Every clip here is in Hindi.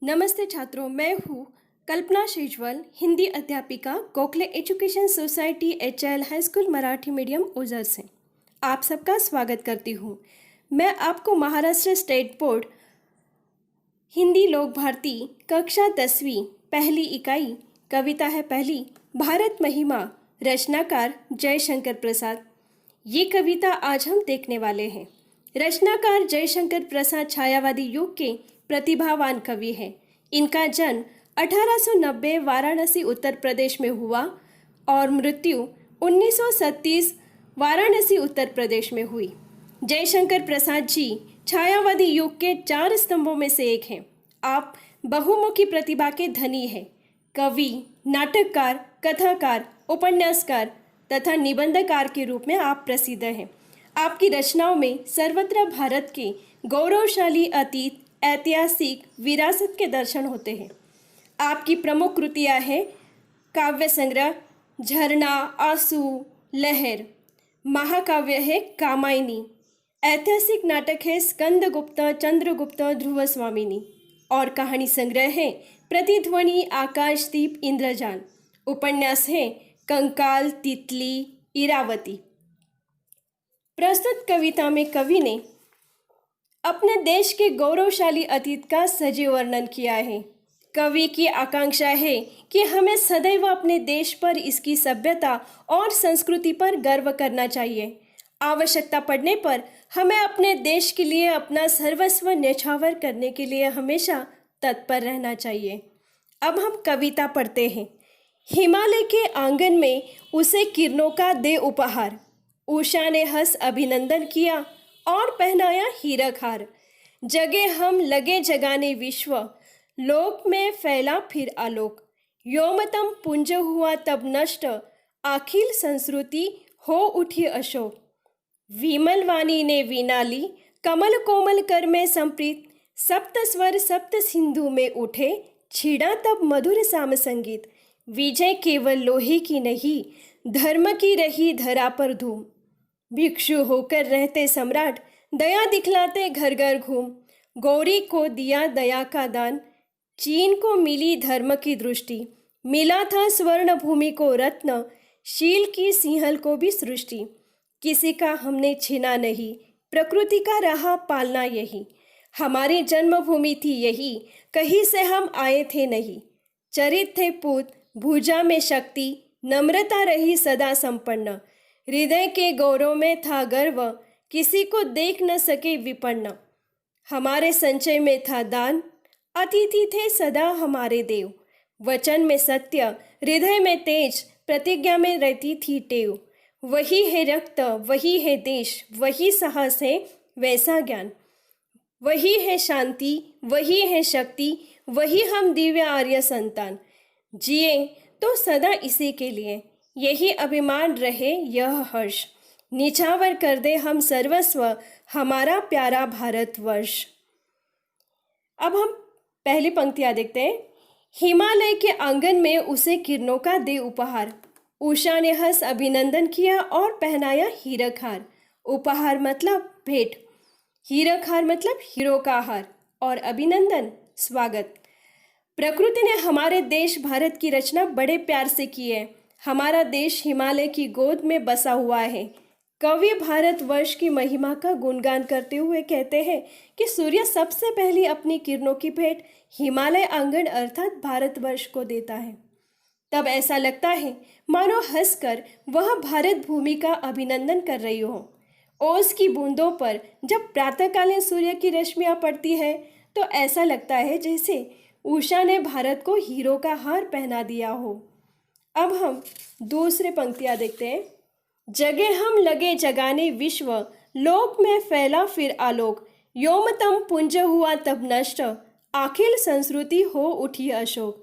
नमस्ते छात्रों, मैं हूँ कल्पना शेजवल, हिंदी अध्यापिका, Gokhale education society HL high school Marathi medium Ozar से आप सबका स्वागत करती हूँ। मैं आपको महाराष्ट्र स्टेट बोर्ड हिंदी लोक भारती कक्षा 10वीं पहली इकाई कविता है पहली, भारत महिमा, रचनाकार जयशंकर प्रसाद। ये कविता आज हम देखने वाले हैं। रचनाकार जयशंकर प्रसाद छायावादी युग के प्रतिभावान कवि हैं। इनका जन्म 1890 वाराणसी उत्तर प्रदेश में हुआ और मृत्यु 1937 वाराणसी उत्तर प्रदेश में हुई। जयशंकर प्रसाद जी छायावादी युग के 4 स्तंभों में से एक हैं। आप बहुमुखी प्रतिभा के धनी हैं। कवि, नाटककार, कथाकार, उपन्यासकार तथा निबंधकार के रूप में आप प्रसिद्ध हैं। आपकी रचनाओं में सर्वत्र भारत के गौरवशाली अतीत, ऐतिहासिक विरासत के दर्शन होते हैं। आपकी प्रमुख कृतियाँ हैं काव्य संग्रह झरना, आंसू, लहर, महाकाव्य है कामायनी, ऐतिहासिक नाटक है स्कंदगुप्त, चंद्रगुप्त, ध्रुव स्वामिनी और कहानी संग्रह है प्रतिध्वनि, आकाशदीप, इंद्रजान। उपन्यास है कंकाल, तितली, इरावती। प्रस्तुत कविता में कवि ने अपने देश के गौरवशाली अतीत का सजीव वर्णन किया है। कवि की आकांक्षा है कि हमें सदैव अपने देश पर, इसकी सभ्यता और संस्कृति पर गर्व करना चाहिए। आवश्यकता पड़ने पर हमें अपने देश के लिए अपना सर्वस्व न्यौछावर करने के लिए हमेशा तत्पर रहना चाहिए। अब हम कविता पढ़ते हैं। हिमालय के आंगन में उसे किरणों का दे उपहार, उषा ने हंस अभिनंदन किया और पहनाया हीरक हार। जगे हम लगे जगाने विश्व, लोक में फैला फिर आलोक। व्योमतम पुंज हुआ तब नष्ट, अखिल संस्कृति हो उठी अशोक। विमल वाणी ने वीणा ली, कमल कोमल कर में संप्रीत। सप्त स्वर सप्त सिंधु में उठे, छिड़ा तब मधुर साम संगीत। विजय केवल लोहे की नहीं, धर्म की रही धरा पर धूम। भिक्षु होकर रहते सम्राट, दया दिखलाते घर घर घूम। गौरी को दिया दया का दान, चीन को मिली धर्म की दृष्टि। मिला था स्वर्ण भूमि को रत्न, शील की सिंहल को भी सृष्टि। किसी का हमने छीना नहीं, प्रकृति का रहा पालना यही। हमारी जन्मभूमि थी यही, कहीं से हम आए थे नहीं। चरित थे पूत, भुजा में शक्ति, नम्रता रही सदा संपन्न। हृदय के गौरव में था गर्व, किसी को देख न सके विपन्न। हमारे संचय में था दान, अतिथि थे सदा हमारे देव। वचन में सत्य, हृदय में तेज, प्रतिज्ञा में रहती थी टेव। वही है रक्त, वही है देश, वही साहस है वैसा ज्ञान। वही है शांति, वही है शक्ति, वही हम दिव्य आर्य संतान। जिए तो सदा इसी के लिए, यही अभिमान रहे यह हर्ष। निछावर कर दे हम सर्वस्व, हमारा प्यारा भारतवर्ष। अब हम पहली पंक्तियां देखते हैं। हिमालय के आंगन में उसे किरणों का दे उपहार, उषा ने हंस अभिनंदन किया और पहनाया हीरक हार। उपहार मतलब भेंट, हीरक हार मतलब हीरो का हार और अभिनंदन स्वागत। प्रकृति ने हमारे देश भारत की रचना बड़े प्यार से की है। हमारा देश हिमालय की गोद में बसा हुआ है। कवि भारतवर्ष की महिमा का गुणगान करते हुए कहते हैं कि सूर्य सबसे पहले अपनी किरणों की भेंट हिमालय आंगन अर्थात भारतवर्ष को देता है। तब ऐसा लगता है मानो हंसकर वह भारत भूमि का अभिनंदन कर रही हो। ओस की बूंदों पर जब प्रातःकालीन सूर्य की रश्मियां पड़ती है तो ऐसा लगता है जैसे उषा ने भारत को हीरो का हार पहना दिया हो। अब हम दूसरे पंक्तियां देखते हैं। जगे हम लगे जगाने विश्व, लोक में फैला फिर आलोक। व्योमतम पुंज हुआ तब नष्ट, अखिल संस्कृति हो उठी अशोक।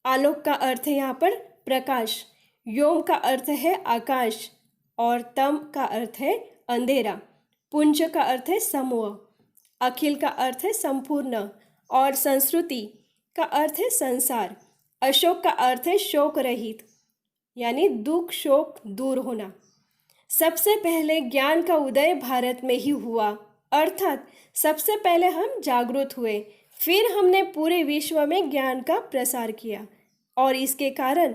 आलोक का अर्थ है यहाँ पर प्रकाश, व्योम का अर्थ है आकाश और तम का अर्थ है अंधेरा। पुंज का अर्थ है समूह, अखिल का अर्थ है संपूर्ण और संस्कृति का अर्थ है संसार। अशोक का अर्थ है शोक रहित, यानी दुख शोक दूर होना। सबसे पहले ज्ञान का उदय भारत में ही हुआ, अर्थात सबसे पहले हम जागरूक हुए। फिर हमने पूरे विश्व में ज्ञान का प्रसार किया और इसके कारण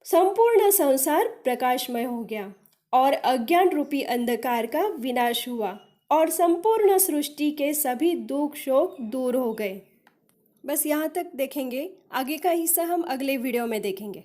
संपूर्ण संसार प्रकाशमय हो गया और अज्ञान रूपी अंधकार का विनाश हुआ और संपूर्ण सृष्टि के सभी दुख शोक दूर हो गए। बस यहाँ तक देखेंगे, आगे का हिस्सा हम अगले वीडियो में देखेंगे।